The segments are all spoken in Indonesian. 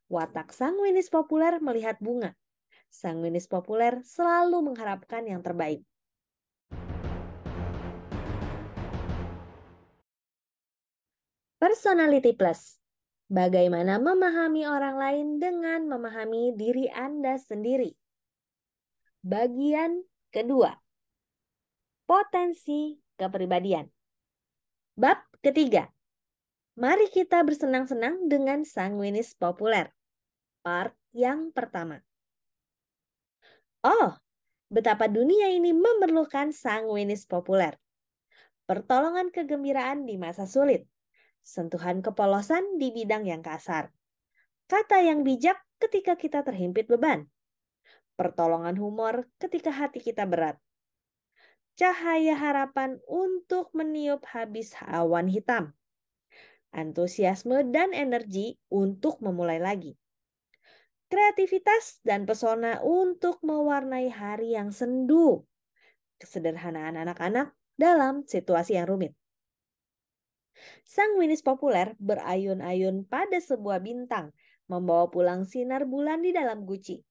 Watak sanguinis populer melihat bunga. Sanguinis populer selalu mengharapkan yang terbaik. Personality Plus. Bagaimana memahami orang lain dengan memahami diri Anda sendiri. Bagian kedua. Potensi kepribadian. Bab ketiga. Mari kita bersenang-senang dengan sanguinis populer. Part yang pertama. Oh, betapa dunia ini memerlukan sanguinis populer. Pertolongan kegembiraan di masa sulit. Sentuhan kepolosan di bidang yang kasar. Kata yang bijak ketika kita terhimpit beban. Pertolongan humor ketika hati kita berat. Cahaya harapan untuk meniup habis awan hitam. Antusiasme dan energi untuk memulai lagi. Kreativitas dan pesona untuk mewarnai hari yang sendu. Kesederhanaan anak-anak dalam situasi yang rumit. Sanguinis populer berayun-ayun pada sebuah bintang, membawa pulang sinar bulan di dalam guci.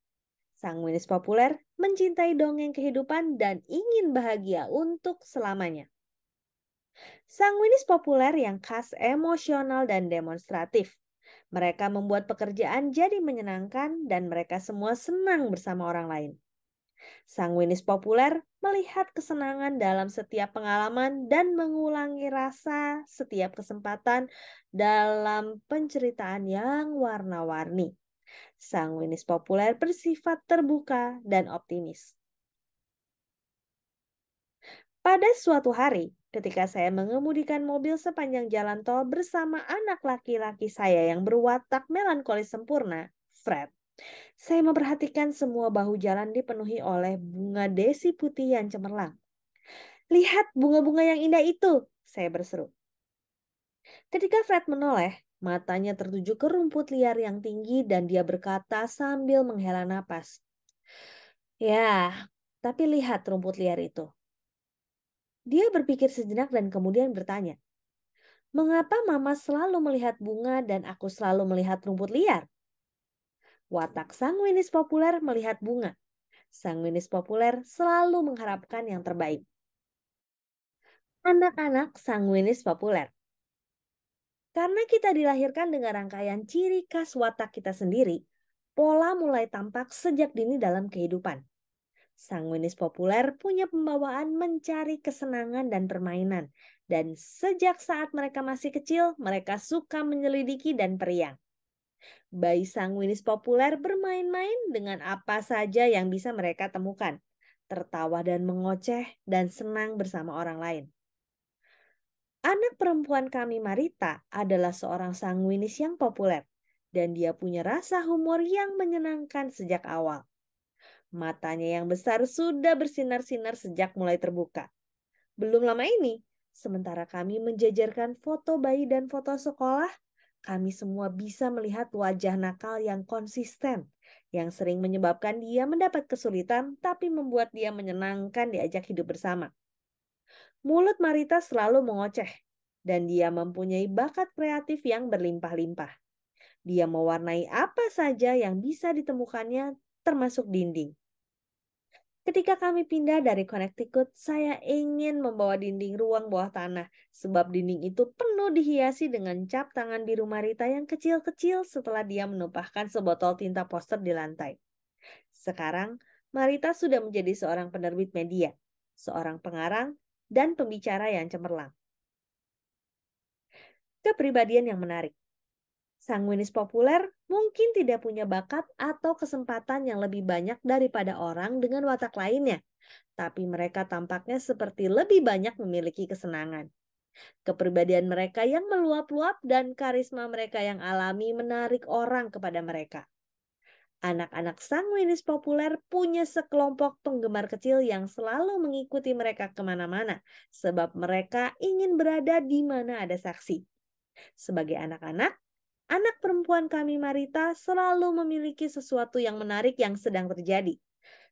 Sanguinis populer mencintai dongeng kehidupan dan ingin bahagia untuk selamanya. Sanguinis populer yang khas emosional dan demonstratif. Mereka membuat pekerjaan jadi menyenangkan dan mereka semua senang bersama orang lain. Sanguinis populer melihat kesenangan dalam setiap pengalaman dan mengulangi rasa setiap kesempatan dalam penceritaan yang warna-warni. Sanguinis populer bersifat terbuka dan optimis. Pada suatu hari, ketika saya mengemudikan mobil sepanjang jalan tol bersama anak laki-laki saya yang berwatak melankolis sempurna, Fred, saya memperhatikan semua bahu jalan dipenuhi oleh bunga desi putih yang cemerlang. Lihat bunga-bunga yang indah itu, saya berseru. Ketika Fred menoleh, matanya tertuju ke rumput liar yang tinggi dan dia berkata sambil menghela napas. Ya, tapi lihat rumput liar itu. Dia berpikir sejenak dan kemudian bertanya, mengapa Mama selalu melihat bunga dan aku selalu melihat rumput liar? Watak sanguinis populer melihat bunga. Sanguinis populer selalu mengharapkan yang terbaik. Anak-anak sanguinis populer. Karena kita dilahirkan dengan rangkaian ciri khas watak kita sendiri, pola mulai tampak sejak dini dalam kehidupan. Sanguinis populer punya pembawaan mencari kesenangan dan permainan. Dan sejak saat mereka masih kecil, mereka suka menyelidiki dan periang. Bayi sanguinis populer bermain-main dengan apa saja yang bisa mereka temukan. Tertawa dan mengoceh dan senang bersama orang lain. Anak perempuan kami Marita adalah seorang sanguinis yang populer. Dan dia punya rasa humor yang menyenangkan sejak awal. Matanya yang besar sudah bersinar-sinar sejak mulai terbuka. Belum lama ini, sementara kami menjajarkan foto bayi dan foto sekolah, kami semua bisa melihat wajah nakal yang konsisten, yang sering menyebabkan dia mendapat kesulitan, tapi membuat dia menyenangkan diajak hidup bersama. Mulut Marita selalu mengoceh, dan dia mempunyai bakat kreatif yang berlimpah-limpah. Dia mewarnai apa saja yang bisa ditemukannya, termasuk dinding. Ketika kami pindah dari Connecticut, saya ingin membawa dinding ruang bawah tanah, sebab dinding itu penuh dihiasi dengan cap tangan biru Marita yang kecil-kecil setelah dia menumpahkan sebotol tinta poster di lantai. Sekarang, Marita sudah menjadi seorang penerbit media, seorang pengarang, dan pembicara yang cemerlang. Kepribadian yang menarik. Sanguinis populer mungkin tidak punya bakat atau kesempatan yang lebih banyak daripada orang dengan watak lainnya. Tapi mereka tampaknya seperti lebih banyak memiliki kesenangan. Kepribadian mereka yang meluap-luap dan karisma mereka yang alami menarik orang kepada mereka. Anak-anak sanguinis populer punya sekelompok penggemar kecil yang selalu mengikuti mereka kemana-mana, sebab mereka ingin berada di mana ada saksi. Sebagai anak-anak, anak perempuan kami Marita selalu memiliki sesuatu yang menarik yang sedang terjadi.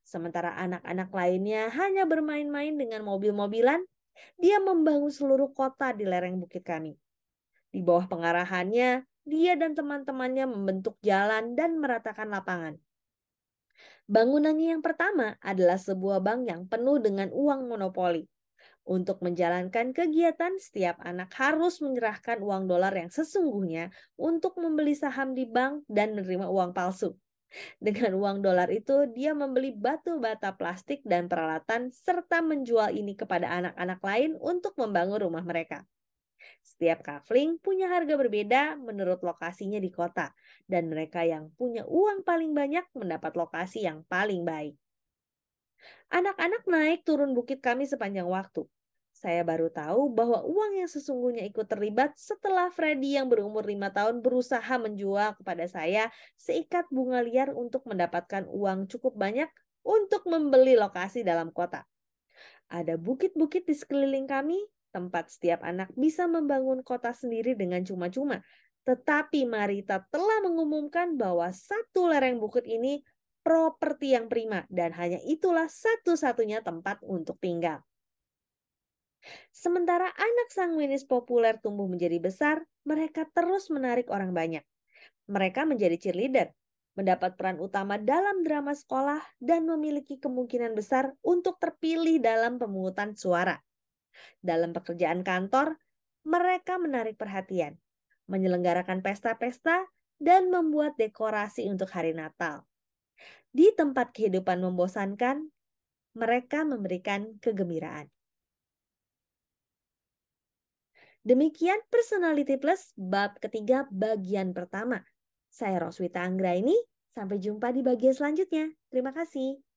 Sementara anak-anak lainnya hanya bermain-main dengan mobil-mobilan, dia membangun seluruh kota di lereng bukit kami. Di bawah pengarahannya, dia dan teman-temannya membentuk jalan dan meratakan lapangan. Bangunannya yang pertama adalah sebuah bank yang penuh dengan uang monopoli. Untuk menjalankan kegiatan, setiap anak harus menyerahkan uang dolar yang sesungguhnya untuk membeli saham di bank dan menerima uang palsu. Dengan uang dolar itu, dia membeli batu bata plastik dan peralatan serta menjual ini kepada anak-anak lain untuk membangun rumah mereka. Setiap kafling punya harga berbeda menurut lokasinya di kota, dan mereka yang punya uang paling banyak mendapat lokasi yang paling baik. Anak-anak naik turun bukit kami sepanjang waktu. Saya baru tahu bahwa uang yang sesungguhnya ikut terlibat setelah Freddy yang berumur 5 tahun berusaha menjual kepada saya seikat bunga liar untuk mendapatkan uang cukup banyak untuk membeli lokasi dalam kota. Ada bukit-bukit di sekeliling kami, tempat setiap anak bisa membangun kota sendiri dengan cuma-cuma. Tetapi Marita telah mengumumkan bahwa satu lereng bukit ini properti yang prima dan hanya itulah satu-satunya tempat untuk tinggal. Sementara anak sanguinis populer tumbuh menjadi besar, mereka terus menarik orang banyak. Mereka menjadi cheerleader, mendapat peran utama dalam drama sekolah, dan memiliki kemungkinan besar untuk terpilih dalam pemungutan suara. Dalam pekerjaan kantor, mereka menarik perhatian, menyelenggarakan pesta-pesta, dan membuat dekorasi untuk hari Natal. Di tempat kehidupan membosankan, mereka memberikan kegembiraan. Demikian Personality Plus bab ketiga bagian pertama. Saya Roswita Anggraini, sampai jumpa di bagian selanjutnya. Terima kasih.